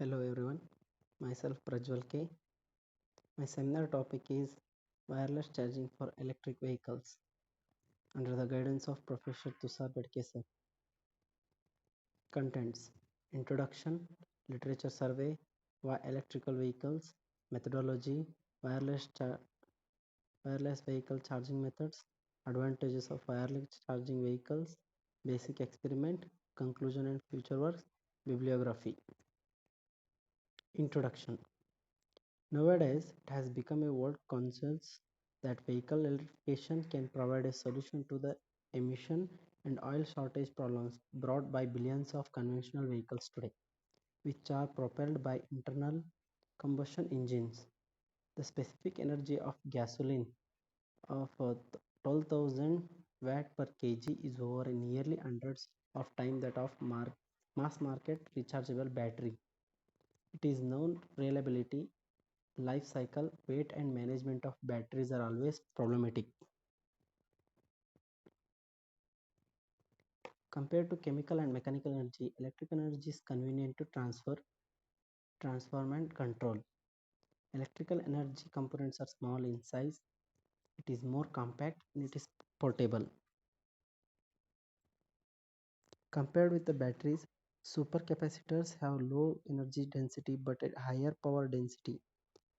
Hello everyone, myself Prajwal K. My seminar topic is wireless charging for electric vehicles under the guidance of Professor Tushar Bedke sir. Contents: Introduction, Literature Survey, Why Electrical Vehicles, Methodology, wireless vehicle charging methods, Advantages of wireless charging vehicles, Basic experiment, Conclusion and future works, Bibliography. Introduction. Nowadays, it has become a world consensus that vehicle electrification can provide a solution to the emission and oil shortage problems brought by billions of conventional vehicles today, which are propelled by internal combustion engines. The specific energy of gasoline of 12,000 watt per kg is over a nearly hundreds of times that of mass market rechargeable battery. It is known reliability, life cycle, weight and management of batteries are always problematic. Compared to chemical and mechanical energy, electrical energy is convenient to transform and control. Electrical energy components are small in size, it is more compact and it is portable. Compared with the batteries, supercapacitors have low energy density but a higher power density,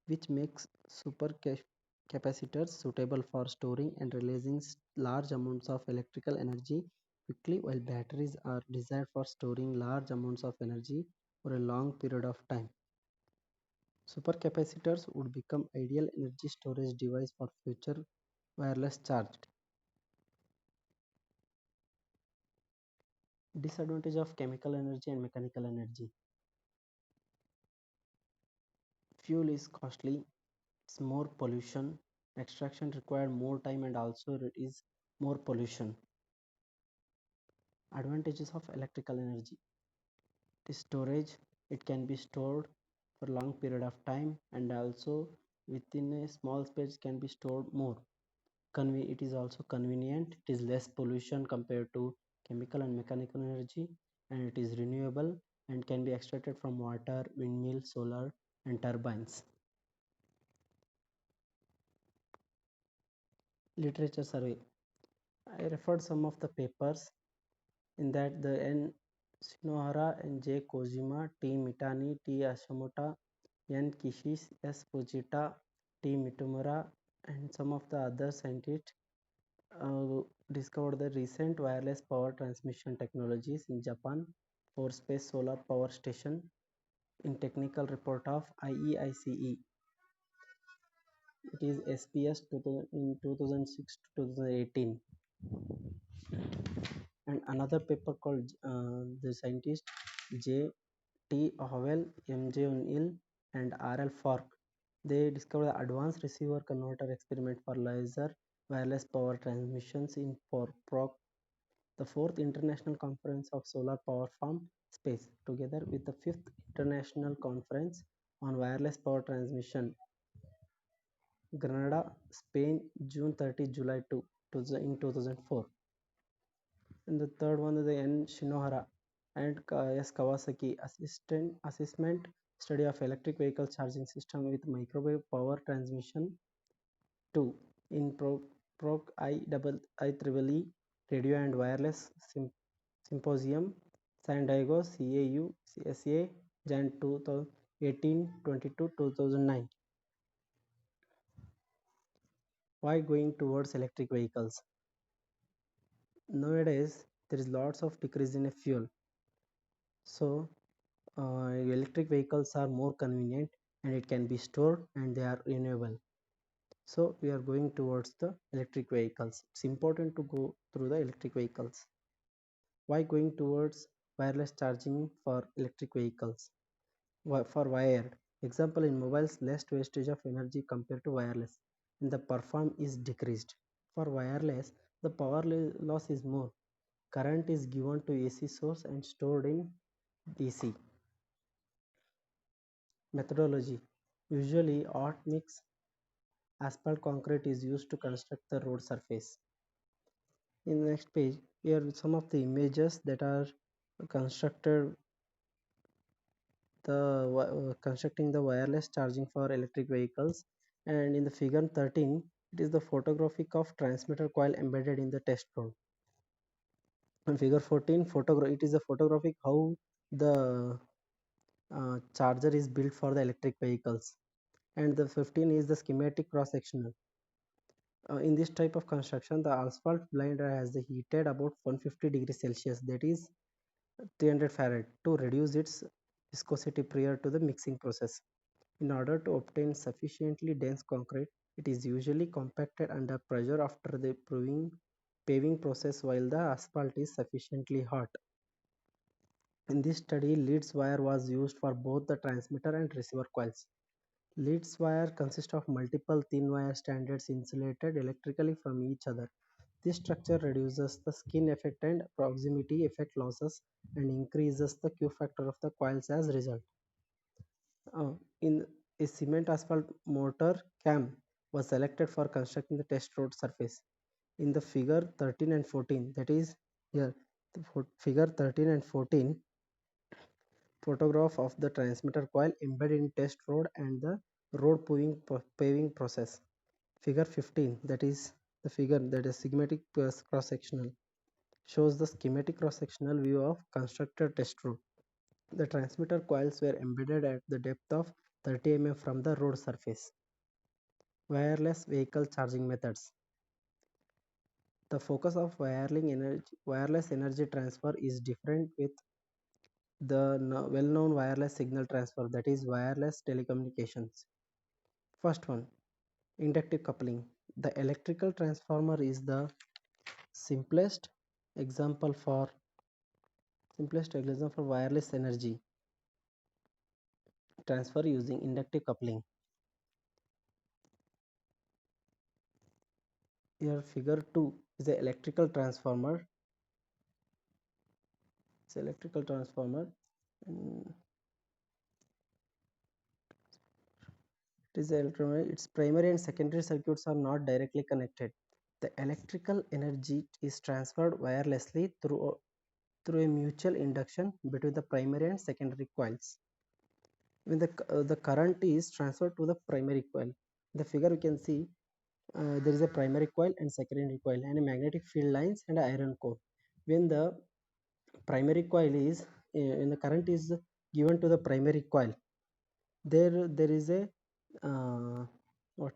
which makes supercapacitors suitable for storing and releasing large amounts of electrical energy quickly, while batteries are designed for storing large amounts of energy for a long period of time. Supercapacitors would become ideal energy storage device for future wireless charge. Disadvantage of chemical energy and mechanical energy. Fuel is costly, it's more pollution, extraction required more time and also it is more pollution. Advantages of electrical energy. It is storage, it can be stored for a long period of time and also within a small space can be stored more. It is also convenient, it is less pollution compared to chemical and mechanical energy, and it is renewable and can be extracted from water, windmill, solar and turbines. Literature survey. I referred some of the papers in that the N. Shinohara and J. Kojima, T. Mitani, T. Ashimoto, N. Kishis, S. Fujita, T. Mitomura, and some of the other scientists discovered the recent wireless power transmission technologies in Japan for space solar power station in technical report of IEICE. It is SPS in 2006 to 2018. And another paper called the scientist J. T. Howell, M. J. O'Neill, and R. L. Falk. They discovered the advanced receiver converter experiment for laser wireless power transmissions in PROC, the fourth International Conference of Solar Power from Space, together with the fifth International Conference on Wireless Power Transmission, Granada, Spain, June 30, July 2, in 2004. And the third one is the N. Shinohara and S. Kawasaki assessment study of electric vehicle charging system with microwave power transmission 2 in PROC IEEE Radio and Wireless Symposium, San Diego, CAU, CSA, Jan 2018, 22, 2009. Why going towards electric vehicles? Nowadays, there is lots of decrease in fuel. So, electric vehicles are more convenient and it can be stored and they are renewable. So, we are going towards the electric vehicles. It's important to go through the electric vehicles. Why going towards wireless charging for electric vehicles? For wired. Example, in mobiles, less wastage of energy compared to wireless, and the perform is decreased. For wireless, the power loss is more. Current is given to AC source and stored in DC. Methodology. Usually, hot mix asphalt concrete is used to construct the road surface. In the next page, here are some of the images that are constructed constructing the wireless charging for electric vehicles. And in the figure 13, it is the photographic of transmitter coil embedded in the test rod. And figure 14, it is a photographic how the charger is built for the electric vehicles. And the 15 is the schematic cross sectional. In this type of construction, the asphalt blinder has the heated about 150 degrees Celsius, that is 300 Farad, to reduce its viscosity prior to the mixing process. In order to obtain sufficiently dense concrete, it is usually compacted under pressure after the paving process while the asphalt is sufficiently hot. In this study, Leeds wire was used for both the transmitter and receiver coils. Leads wire consists of multiple thin wire strands insulated electrically from each other. This structure reduces the skin effect and proximity effect losses and increases the Q factor of the coils as a result. In a cement asphalt mortar cam was selected for constructing the test road surface. In the figure 13 and 14, that is here, the figure 13 and 14, photograph of the transmitter coil embedded in test road and the road paving process. Figure 15, that is the figure that is schematic cross sectional, shows the schematic cross sectional view of constructed test road. The transmitter coils were embedded at the depth of 30 mm from the road surface. Wireless vehicle charging methods. The focus of wireless energy transfer is different with the well-known wireless signal transfer, that is wireless telecommunications. First one, inductive coupling. The electrical transformer is the simplest example for wireless energy transfer using inductive coupling. Here figure 2 is the electrical transformer. It's electrical transformer. And its primary and secondary circuits are not directly connected. The electrical energy is transferred wirelessly through a mutual induction between the primary and secondary coils. When the current is transferred to the primary coil, the figure we can see there is a primary coil and secondary coil and a magnetic field lines and an iron core. When the primary coil is when the current is given to the primary coil, there is a what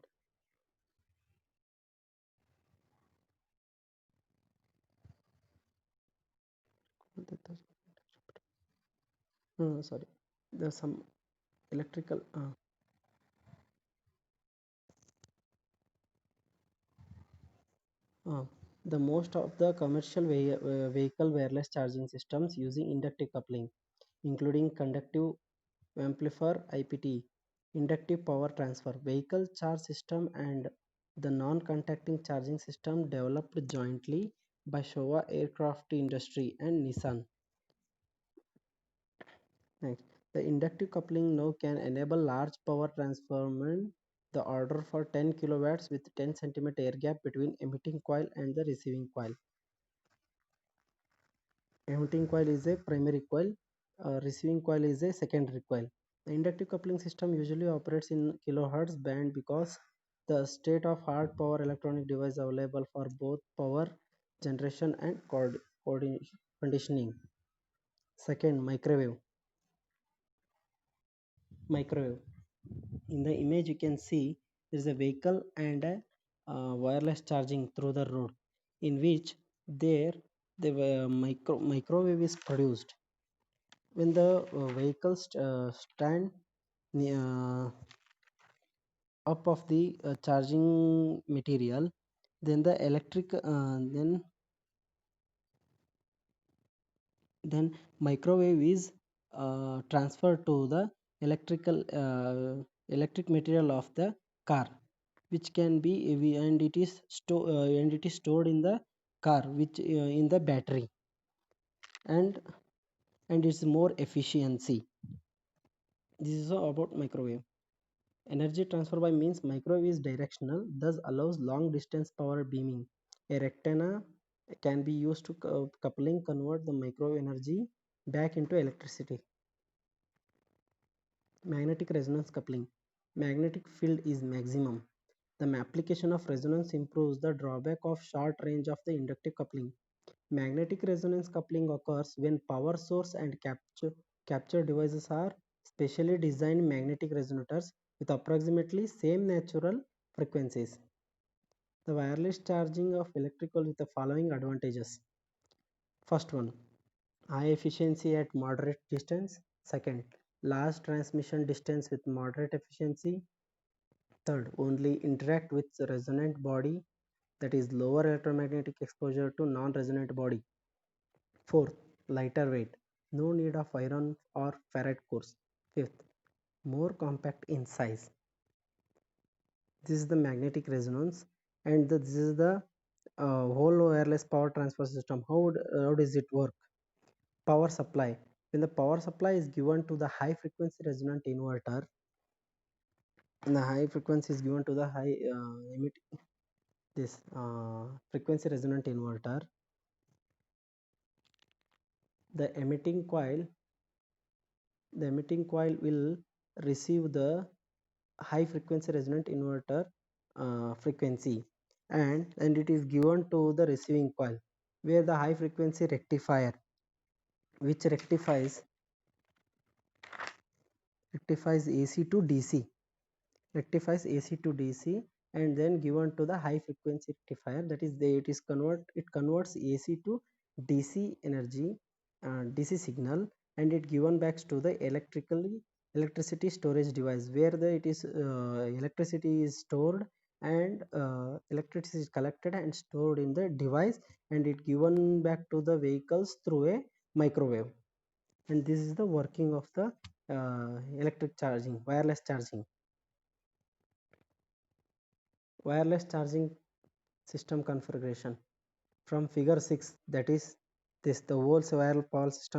sorry, there's some electrical uh, the most of the commercial vehicle wireless charging systems using inductive coupling, including conductive amplifier IPT, inductive power transfer, vehicle charge system, and the non-contacting charging system developed jointly by Showa Aircraft Industry and Nissan. Next, the inductive coupling now can enable large power transformation, the order for 10 kilowatts with 10 cm air gap between emitting coil and the receiving coil. Emitting coil is a primary coil, receiving coil is a secondary coil. The inductive coupling system usually operates in kilohertz band because the state of hard power electronic device available for both power generation and conditioning. Second, microwave. Microwave. In the image you can see there is a vehicle and a wireless charging through the road, in which there the microwave is produced. When the stand up of the charging material, then the electric then microwave is transferred to the electric material of the car, which can be and it is stored in the car, which in the battery, and it's more efficiency. This is all about microwave. Energy transfer by means microwave is directional, thus allows long distance power beaming. A rectenna can be used to coupling convert the microwave energy back into electricity. Magnetic resonance coupling. Magnetic field is maximum. The application of resonance improves the drawback of short range of the inductive coupling. Magnetic resonance coupling occurs when power source and capture devices are specially designed magnetic resonators with approximately same natural frequencies. The wireless charging of electrical with the following advantages. First one, high efficiency at moderate distance. Second, large transmission distance with moderate efficiency. Third, only interact with resonant body, that is lower electromagnetic exposure to non-resonant body. Fourth, lighter weight, no need of iron or ferrite cores. Fifth, more compact in size. This is the magnetic resonance, and this is the whole wireless power transfer system. How does it work? Power supply. When the power supply is given to the high frequency resonant inverter, and the high frequency is given to the high this frequency resonant inverter, the emitting coil will receive the high frequency resonant inverter frequency, and it is given to the receiving coil where the high frequency rectifier, which rectifies AC to DC, rectifies AC to DC, and then given to the high frequency rectifier, that is it converts AC to DC energy, DC signal, and it given back to the electricity storage device where it is electricity is stored, and electricity is collected and stored in the device, and it given back to the vehicles through a microwave. And this is the working of the electric charging, wireless charging system configuration. From figure 6, that is this the whole wireless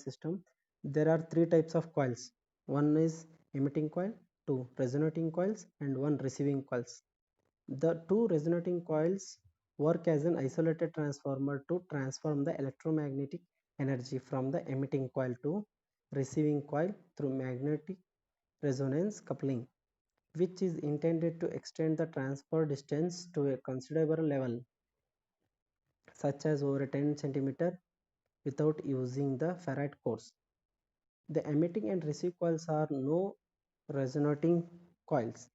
system, there are three types of coils. One is emitting coil, two resonating coils, and one receiving coils. The two resonating coils work as an isolated transformer to transform the electromagnetic energy from the emitting coil to receiving coil through magnetic resonance coupling, which is intended to extend the transfer distance to a considerable level, such as over 10 cm, without using the ferrite cores. The emitting and receive coils are no resonating coils.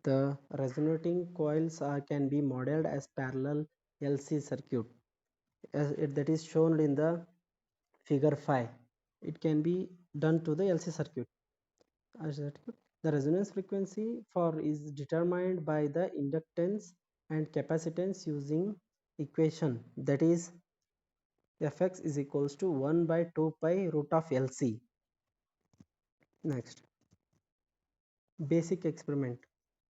The resonating coils can be modeled as parallel LC circuit, that is shown in the figure 5. It can be done to the LC circuit. The resonance frequency for is determined by the inductance and capacitance using equation, that is Fx is equals to 1 by 2 pi root of LC. Next, basic experiment.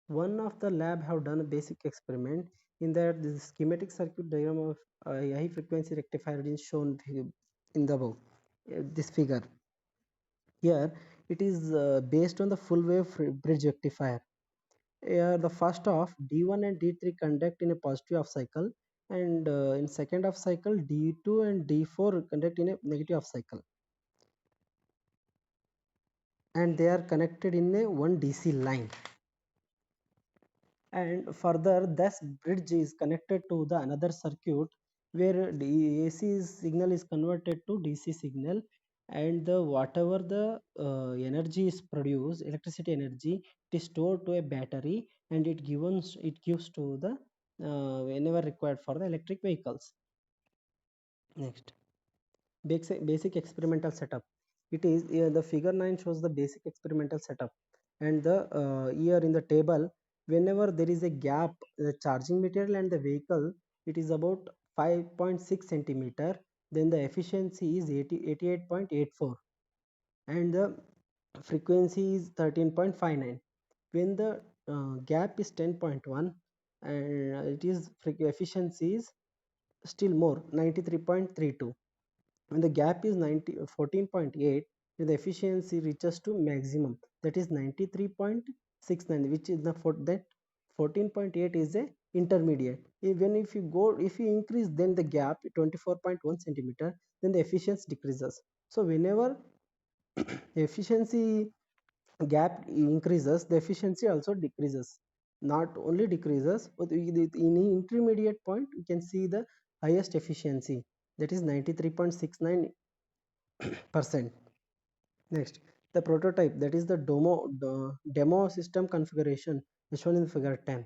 One of the lab have done a basic experiment in that the schematic circuit diagram of a high frequency rectifier is shown in the above this figure. Here it is based on the full wave bridge rectifier. The first of D1 and D3 conduct in a positive half cycle, and in second half cycle D2 and D4 conduct in a negative half cycle, and they are connected in a one DC line. And further, this bridge is connected to the another circuit where the AC signal is converted to DC signal, and the whatever the energy is produced, electricity energy, it is stored to a battery, and it gives to the whenever required for the electric vehicles. Next, basic experimental setup. It is the figure 9 shows the basic experimental setup, and the here in the table, whenever there is a gap, the charging material and the vehicle, it is about 5.6 centimeter, then the efficiency is 88.84, and the frequency is 13.59. When the gap is 10.1, and it is efficiency is still more, 93.32. When the gap is 14.8, then the efficiency reaches to maximum, that is 93.69, which is that 14.8 is a intermediate. Even if you increase, then the gap 24.1 centimeter, then the efficiency decreases. So whenever efficiency gap increases, the efficiency also decreases. Not only decreases, but in an intermediate point we can see the highest efficiency, that is 93.69%. Next, the prototype, that is the demo system configuration, is shown in figure 10.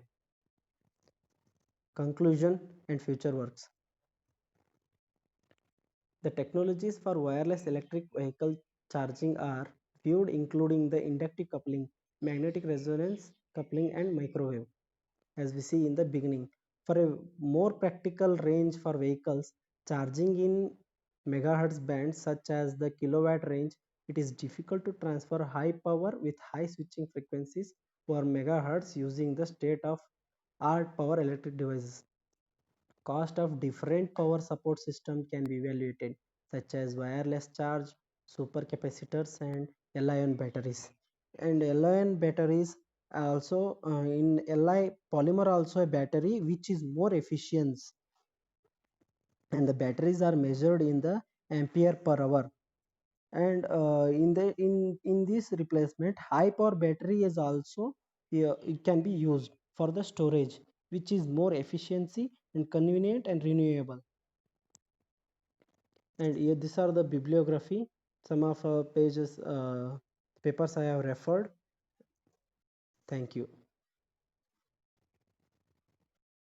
Conclusion and future works. The technologies for wireless electric vehicle charging are viewed including the inductive coupling, magnetic resonance coupling, and microwave, as we see in the beginning. For a more practical range for vehicles charging in megahertz bands such as the kilowatt range, it is difficult to transfer high power with high switching frequencies over megahertz using the state of art power electric devices. Cost of different power support system can be evaluated, such as wireless charge, supercapacitors, and Li-ion batteries. And Li-ion batteries also, in Li polymer also a battery which is more efficient, and the batteries are measured in the ampere per hour. And in this replacement, high power battery is also, it can be used for the storage, which is more efficiency and convenient and renewable. And here these are the bibliography, some of pages, papers I have referred. Thank you.